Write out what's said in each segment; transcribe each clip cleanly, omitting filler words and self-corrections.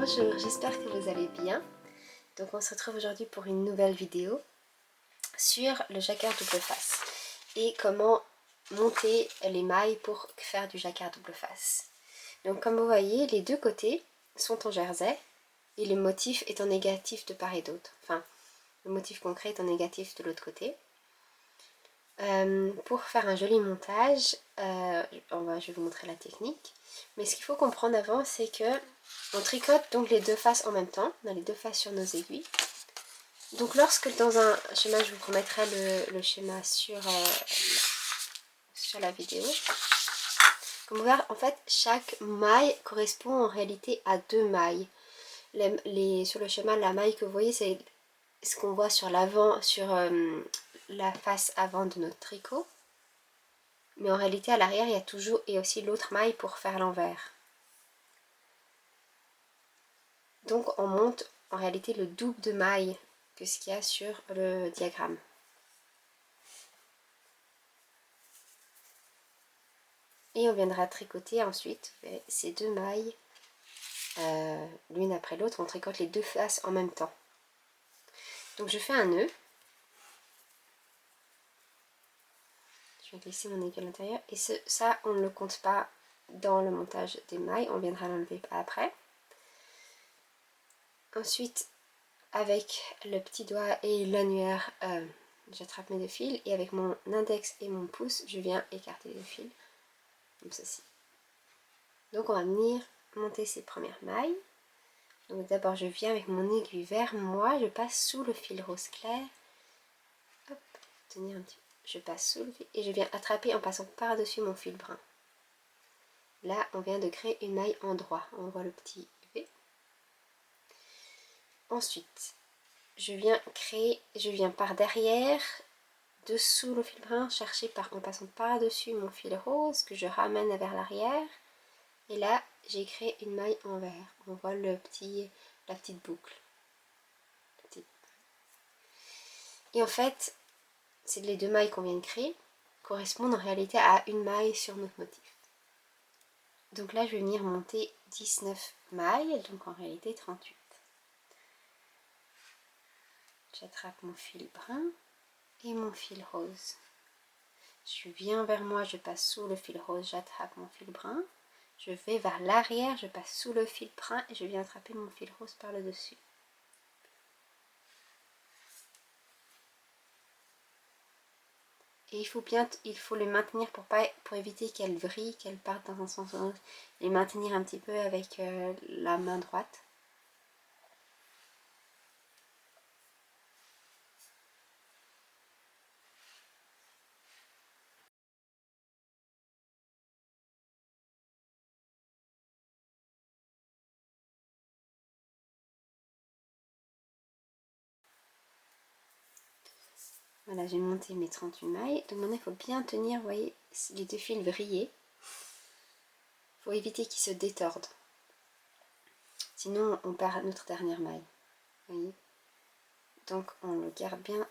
Bonjour, j'espère que vous allez bien. Donc on se retrouve aujourd'hui pour une nouvelle vidéo sur le jacquard double face et comment monter les mailles pour faire du jacquard double face. Donc comme vous voyez, les deux côtés sont en jersey et le motif est en négatif de part et d'autre. Enfin, le motif concret est en négatif de l'autre côté. Pour faire un joli montage, je vais vous montrer la technique. Mais ce qu'il faut comprendre avant, c'est que on tricote donc les deux faces en même temps. On a les deux faces sur nos aiguilles. Donc lorsque dans un schéma, je vous remettrai le schéma sur la vidéo. Comme vous voyez, en fait, chaque maille correspond en réalité à deux mailles. Sur le schéma, la maille que vous voyez, c'est ce qu'on voit sur l'avant, sur la face avant de notre tricot. Mais en réalité, à l'arrière, il y a toujours et aussi l'autre maille pour faire l'envers. Donc on monte en réalité le double de mailles que ce qu'il y a sur le diagramme. Et on viendra tricoter ensuite ces deux mailles l'une après l'autre. On tricote les deux faces en même temps. Donc je fais un nœud. Je vais glisser mon aiguille à l'intérieur. Et ça, on ne le compte pas dans le montage des mailles. On viendra l'enlever après. Ensuite, avec le petit doigt et l'annulaire, j'attrape mes deux fils. Et avec mon index et mon pouce, je viens écarter les fils. Comme ceci. Donc on va venir monter ces premières mailles. Donc d'abord je viens avec mon aiguille vers moi, je passe sous le fil rose clair. Hop, tenir un petit peu. Je passe sous le fil et je viens attraper en passant par-dessus mon fil brun. Là on vient de créer une maille en droit. On voit le petit V. Ensuite, je viens par derrière, dessous le fil brun, chercher en passant par-dessus mon fil rose que je ramène vers l'arrière. Et là, j'ai créé une maille en vert. On voit la petite boucle. Et en fait, c'est les deux mailles qu'on vient de créer correspondent en réalité à une maille sur notre motif. Donc là, je vais venir monter 19 mailles, donc en réalité 38. J'attrape mon fil brun et mon fil rose. Je viens vers moi, je passe sous le fil rose, j'attrape mon fil brun. Je vais vers l'arrière, je passe sous le fil brun et je viens attraper mon fil rose par le dessus. Et il faut les maintenir pour éviter qu'elles vrillent, qu'elles partent dans un sens ou dans l'autre. Les maintenir un petit peu avec la main droite. Voilà, j'ai monté mes 38 mailles. Donc maintenant, il faut bien tenir, vous voyez, les deux fils vrillés. Il faut éviter qu'ils se détordent. Sinon, on perd notre dernière maille. Vous voyez. Donc, on le garde bien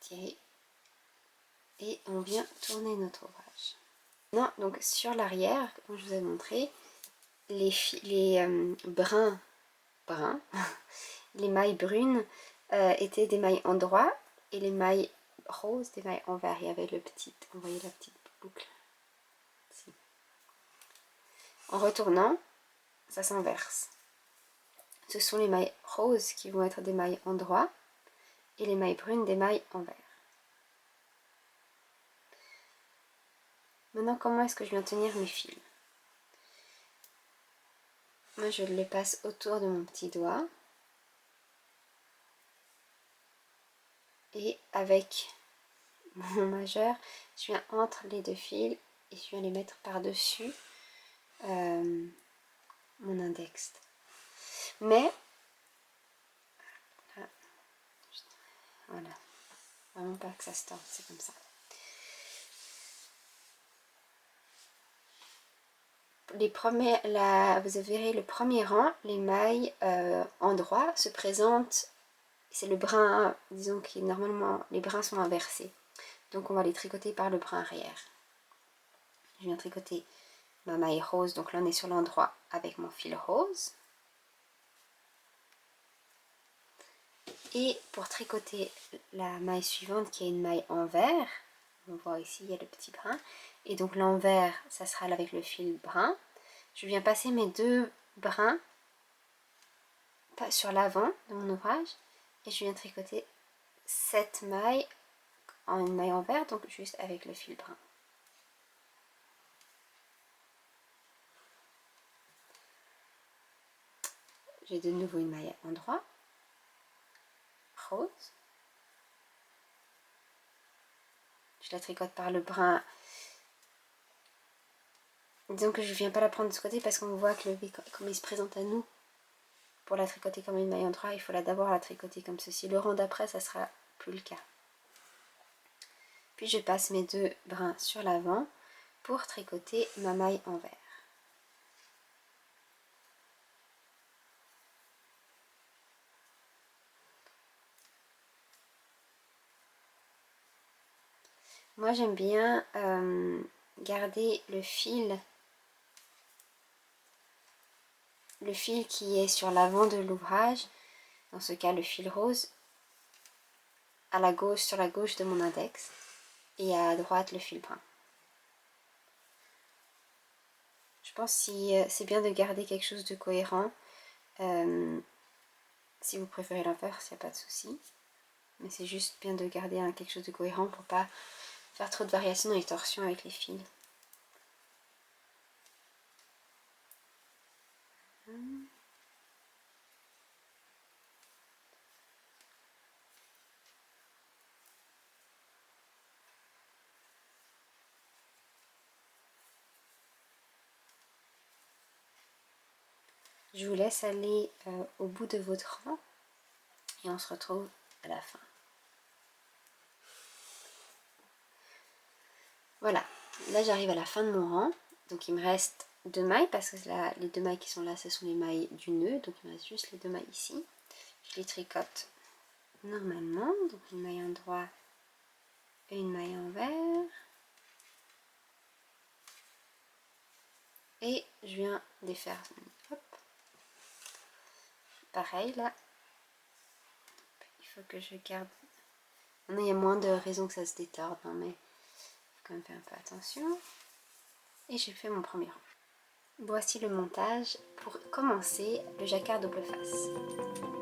tiré. Et on vient tourner notre ouvrage. Non, donc sur l'arrière, comme je vous ai montré, les brins, les mailles brunes étaient des mailles en droit et les mailles roses des mailles en vert. Il y avait vous voyez la petite boucle. Ici. En retournant, ça s'inverse. Ce sont les mailles roses qui vont être des mailles en droit et les mailles brunes des mailles en vert. Maintenant, comment est-ce que je viens tenir mes fils? Moi, je les passe autour de mon petit doigt. Et avec mon majeur, je viens entre les deux fils et je viens les mettre par-dessus mon index. Mais, voilà, vraiment pas que ça se torde, c'est comme ça. Vous verrez le premier rang, les mailles en droit se présentent, c'est le brin, disons que normalement les brins sont inversés. Donc on va les tricoter par le brin arrière. Je viens tricoter ma maille rose, donc là on est sur l'endroit avec mon fil rose. Et pour tricoter la maille suivante qui est une maille envers, on voit ici il y a le petit brin, et donc l'envers ça sera avec le fil brun. Je viens passer mes 2 brins sur l'avant de mon ouvrage et je viens tricoter cette maille en une maille envers, donc juste avec le fil brun. J'ai de nouveau une maille à endroit rose. Je la tricote par le brin. Disons que je ne viens pas la prendre de ce côté parce qu'on voit que le V, comme il se présente à nous, pour la tricoter comme une maille en droit, il faut d'abord la tricoter comme ceci. Le rang d'après, ça sera plus le cas. Puis je passe mes 2 brins sur l'avant pour tricoter ma maille envers. Moi j'aime bien garder le fil qui est sur l'avant de l'ouvrage, dans ce cas le fil rose, à la gauche, sur la gauche de mon index, et à droite le fil brun. Je pense que c'est bien de garder quelque chose de cohérent. Si vous préférez l'inverse, il n'y a pas de souci. Mais c'est juste bien de garder quelque chose de cohérent pour pas faire trop de variations dans les torsions avec les fils. Je vous laisse aller au bout de votre rang et on se retrouve à la fin. Voilà, là j'arrive à la fin de mon rang, donc il me reste 2 mailles parce que là, les 2 mailles qui sont là, ce sont les mailles du nœud, donc il me reste juste les 2 mailles ici. Je les tricote normalement, donc une maille en droit et une maille envers. Et je viens les faire, hop, pareil là, il faut que je garde, maintenant il y a moins de raisons que ça se détorde, hein, mais il faut quand même faire un peu attention. Et j'ai fait mon premier rang. Voici le montage pour commencer le jacquard double face.